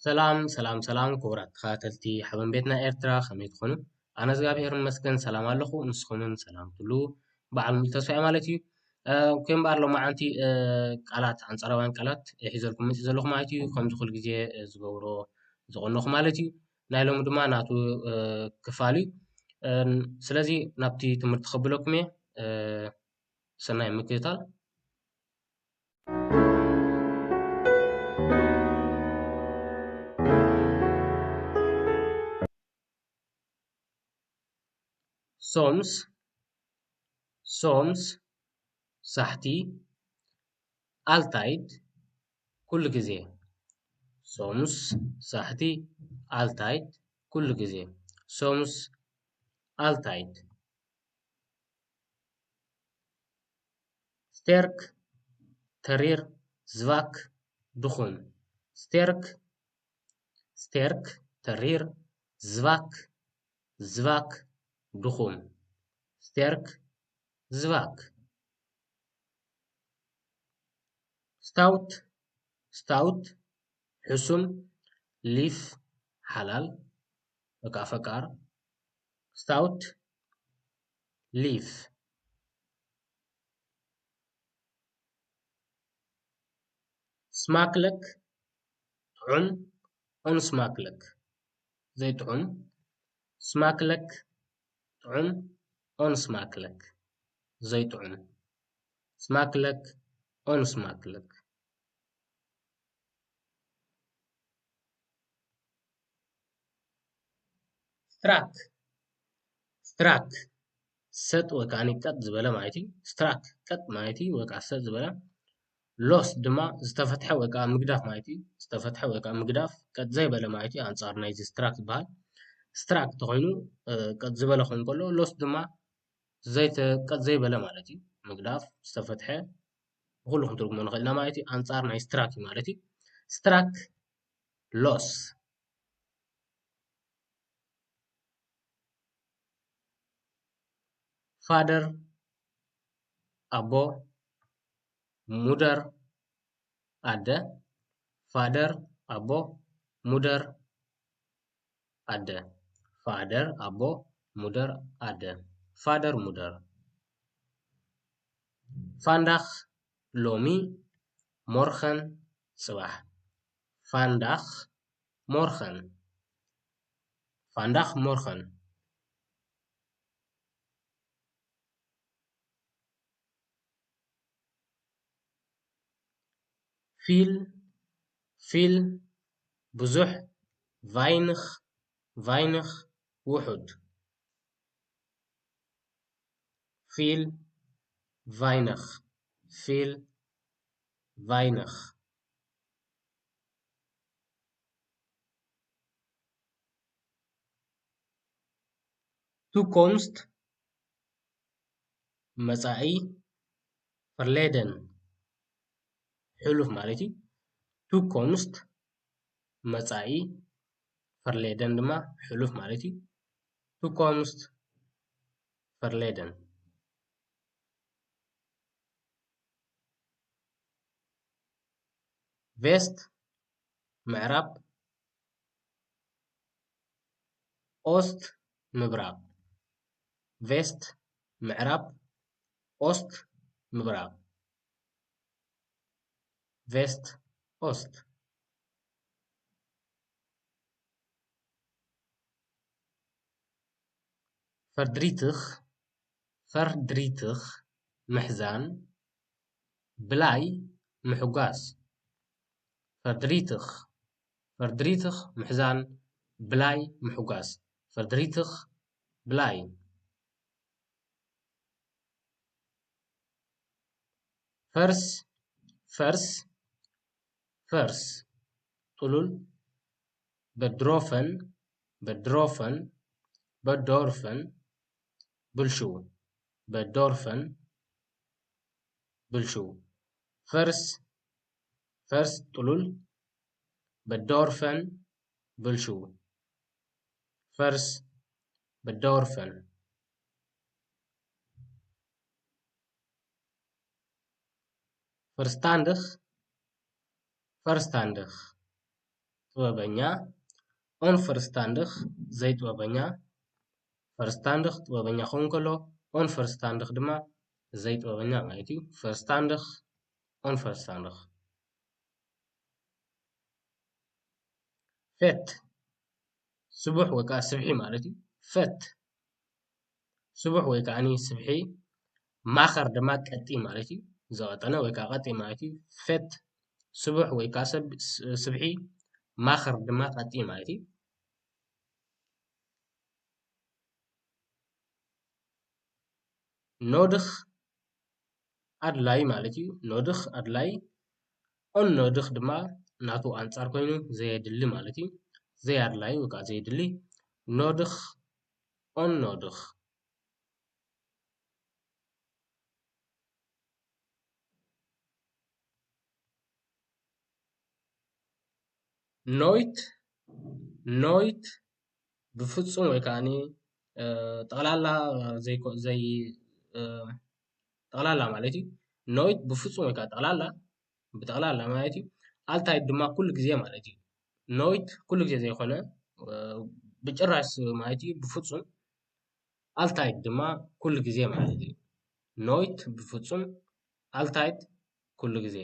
ሰላም ክቡራት ተኸታተልቲ ሓበን ቤትና ኤርትራ ከመይ ትኾኑ? ኣነ እግዚኣብሔር ይመስገን ሰላም ኣለኹ። ንስኹምን ሰላም ትብሉ በዓል ሙሉ ተስፋ ማለት እዩ። ከም በዓል ሎማዓንቲ ቃላት ኣንጻራውያን ቃላት ሒዘልኩም መፂእ ዘለኹ ማለት እዩ። ከምዚ ኩሉ ግዜ ዝገብሮ ዝቐነኹ ማለት እዩ። ናይ ሎሚ ድማ ናቱ ክፋል እዩ። ስለዚ ናብቲ ትምህርቲ ከብለኩም እየ። ሰናይ ምክትታል። ሶምስ ሳሕቲ ኣልታይድ ኩሉ ግዜ ሶምስ ሳሕቲ ኣልታይድ ኩሉ ግዜ ሶምስ ኣልታይድ ስተርክ ተሪር ዝቫክ ድኹም ስተርክ ተሪር ዝቫክ ድኹም sterk zwak stout ሕሱም ሊፍ ሓላል በቃ ፈቃር stout ሊፍ ስማክለክ ጥዑም ኦንስማክለክ ዘይጥዑም ስማክለክ ጥዑም ኦንስማክለክ ዘይጥዑም ስማክለክ ኦንስማክለክ ስትራክ ሰጥ ወካኒ ቀጥ ዝበለ ማለት እዩ ስትራክ ቀጥ ማለት እዩ ወካ ሰጥ ዝበለ ሎስ ድማ ዝተፈትሐ ወካ ምግዳፍ ማለት እዩ ዝተፈትሐ ወካ ምግዳፍ ቀጥ ዘይበለ ማለት እዩ ኣንጻር ናይዚ ስትራክ ዝበሃል ስትራክ ተኮይኑ ቀጥ ዝበለ ኮይኑ ከሎ ሎስ ድማ ቀጥ ዘይበለ ማለት እዩ ምግዳፍ ዝተፈትሐ ኩሉ ክትርጉሞ ንኽእል ኢና ማለት እዩ ኣንጻር ናይ ስትራክ እዩ ማለት እዩ ስትራክ ሎስ ፋደር ኣቦ ሙደር ኣደ ፋደር ኣቦ ሙደር ኣደ ፋደር ኣቦ ሙደር ኣደ ፋደር ሙደር ፋንዳኽ ሎሚ ሞርኸን ጽባሕ ፋንዳኽ ሞርኸን ፊል ብዙሕ ቫይንኽ ውሑድ ፊል ቫይንኽ ቱኮምስት መጻኢ ፈርሌደን ሕሉፍ ማለት እዩ ቱኮምስት መጻኢ ፈርሌደን ድማ ሕሉፍ ማለት እዩ ቱኮምስት ፈርሌደን ቬስት ምዕራብ ኦስት ምብራብ ቬስት ምዕራብ ኦስት ምብራብ ቬስት ኦስት ፈርድሪትኽ ምሕዛን ብላይ ምሕጓስ ፈርድሪትኽ ምሕዛን ብላይ ምሕጓስ ፈርድሪትኽ ብላይ ፈርስ ጥሉል በድሮፈን ብልሹው ፈርስ ጥሉል በዶርፈን ብልሹው ፈርስ በዶርፈን ፈርስታንድኽ ጥበበኛ ኦንፈርስታንድኽ ዘይጥበበኛ ፈርስታንድኽ ጥበበኛ ክኸውን ከሎ ኦንፈርስታንድኽ ድማ ዘይጥበበኛ ማለት እዩ ፈርስታንድኽ ኦንፈርስታንድኽ ፌት ስቡሕ ወይ ከዓ ስብሒ ማለት እዩ ፌት ስቡሕ ወይ ከዓኒ ስብሒ ማኸር ድማ ቀጢን ማለት እዩ ዘቐጠነ ወይ ከዓ ቀጢን ማለት እዩ ፌት ስቡሕ ወይ ከዓ ስብሒ ማኸር ድማ ቀጢን ማለት እዩ ኖድኽ ኣድላይ ማለት እዩ ኖድኽ ኣድላይ ኦን ኖድኽ ድማ ናቱ ኣንጻር ኮይኑ ዘየድሊ ማለት እዩ ዘያድላይ ወይ ከዓ ዘየድሊ ኖድኽ ኦን ኖድኽ ኖይት ብፍጹም ወይ ከዓኒ ጠቕላላ ጠቕላላ ማለት እዩ ኖይት ብፍጹም ወይ ከዓ ብጠቕላላ ማለት እዩ ኣልታይት ድማ ኩሉ ግዜ ማለት እዩ ኖይት ኩሉ ግዜ ዘይኮነ ብጭራሽ ማለት እዩ ብፍጹም ኣልታይት ድማ ኩሉ ግዜ ማለት እዩ ኖይት ብፍጹም ኣልታይት ኩሉ ግዜ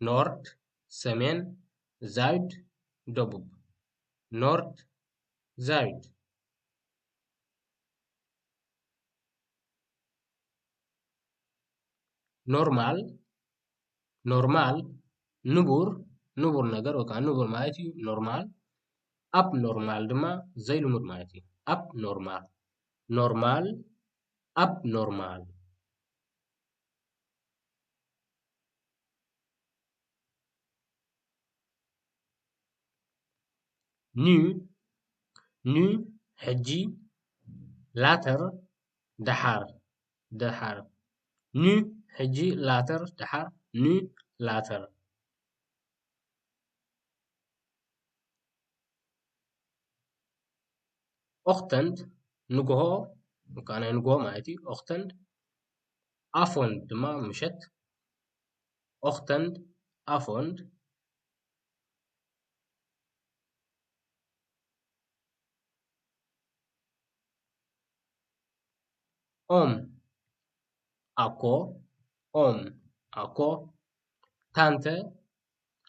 ኖርድ ሰሜን ዛይድ ደቡብ ኖርድ ዛይድ ኖርማል ንቡር ነገር ወይ ከዓ ንቡር ማለት እዩ ኖርማል ኣብ ኖርማል ድማ ዘይልሙድ ማለት እዩ ኣብ ኖርማል ኣብ ኖርማል ኑ ሕጂ ላተር ደሓር ኑ ሕጂ ላተር ደሓር ኑ ላተር ኦክተንድ ንግሆ ወይ ናይ ንግሆ ማለት እዩ ኦክተንድ ኣፎንድ ድማ ምሸት ኦክተንድ ኣፎንድ ኦም ኣኮ ታንተ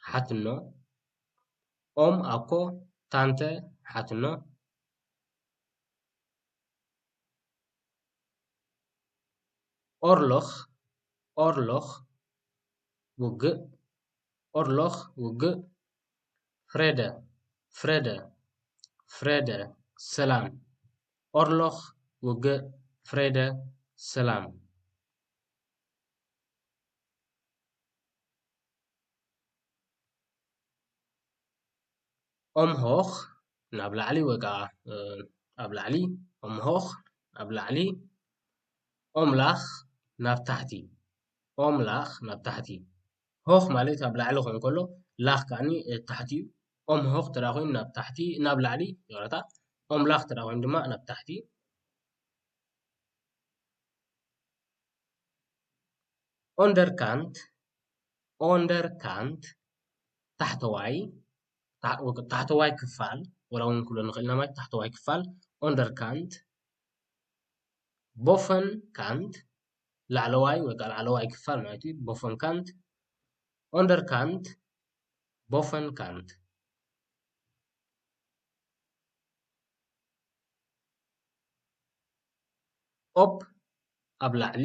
ሓትኖ ኦም ኣኮ ታንተ ሓትኖ ኦርሎኽ ውግእ ፍሬደ ሰላም ኦርሎኽ ውግእ ፍሬደ ሰላም ኦምሆኽ ናብ ላዕሊ ወይ ከዓ ኣብ ላዕሊ ኦምሆኽ ናብ ላዕሊ ኦምላኽ ናብ ታሕቲ ሆኽ ማለት ኣብ ላዕሊ ኮይኑ ከሎ ላኽ ከዓኒ ታሕቲ እዩ ኦምሆኽ ተራ ኮይኑ ናብ ታሕቲ ናብ ላዕሊ ይቕረታ ኦምላኽ ተራ ኮይኑ ድማ ናብ ታሕቲ ኦንደርካንት ታሕተዋይ ክፋል ወላ እውን ክብሎ ንኽእልና ማለት ታሕተዋይ ክፋል ኦንደርካንት ቦፈንካንት ላዕለዋይ ወይ ከዓ ላዕለዋይ ክፋል ማለት እዩ ቦፈንካንት ኦንደርካንት ቦፈንካንት ኦብ ኣብ ላዕሊ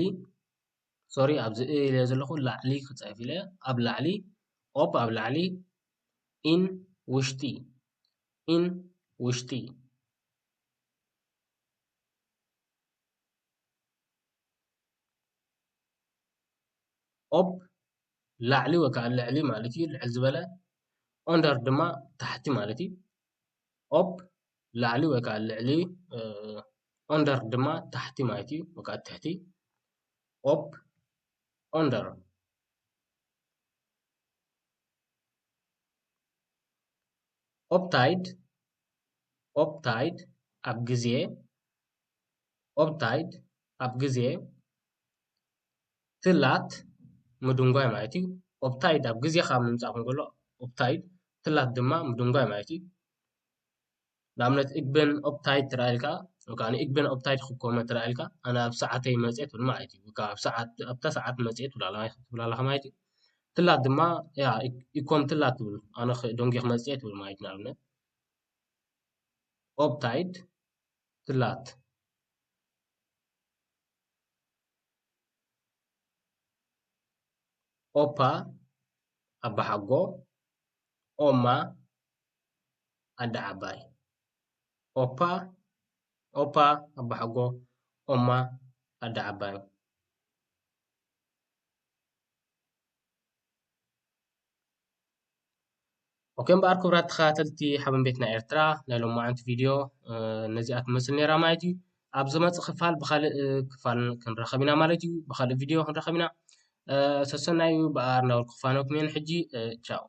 ሶሪ ኣብዚ ኢለ ዘለኹ ላዕሊ ክፅሕፍ ኢለ ኣብ ላዕሊ ኦብ ኣብ ላዕሊ ኢን ውሽጢ ኦብ ላዕሊ ወይ ከዓ ልዕሊ ማለት እዩ ልዕል ዝበለ ኦንደር ድማ ታሕቲ ማለት እዩ ኦብ ላዕሊ ወይ ከዓ ልዕሊ ኦንደር ድማ ታሕቲ ማለት እዩ ወይ ከዓ ትሕቲ ኦብ ኦንደር ኦፕታይድ ኣብ ጊዜ ትላት ምድንጓይ ማለት እዩ ኦፕታይድ ኣብ ግዜኻ ምምፃእ ከሎ ኦፕታይድ ትላት ድማ ምድንጓይ ማለት እዩ ንኣብነት ኢግበን ኦፕታይድ ትራእልካ ወካኒ ኢግበን ኦፕታይድ ክኮመ ትራእልካ ኣነ ኣብ ሰዓተይ መፅእ ትብል ማለት እዩ ወካ ኣብታ ሰዓት መፅእ ትብላለኻ ማለት እዩ ትላት ድማ ያ ኢኮም ትላት ትብል ኣነ ደንጊ ክመፅእ ትብል ማለት እዩ ንኣብነት ኦፕታይድ ትላት ኦፓ ኣባሓጎ ኦማ ኣዳ ዓባይ ኦፓ ኣባሓጎ ኦማ ኣዳ ዓባይ ኦኬ እምበኣር ክቡራት ተኸታተልቲ ሓበን ቤትና ኤርትራ ናይ ሎማዓንቲ ቪድዮ ነዚኣ ትመስል ነይራ ማለት እዩ ኣብ ዝመፅእ ክፋል ብካልእ ክፋል ክንረኸብ ኢና ማለት እዩ ብካልእ ቪድዮ ክንረኸብ ኢና ሰሰናይ በኣር ናበልኩ ክፋኖኩም እየ ሕጂ ቻው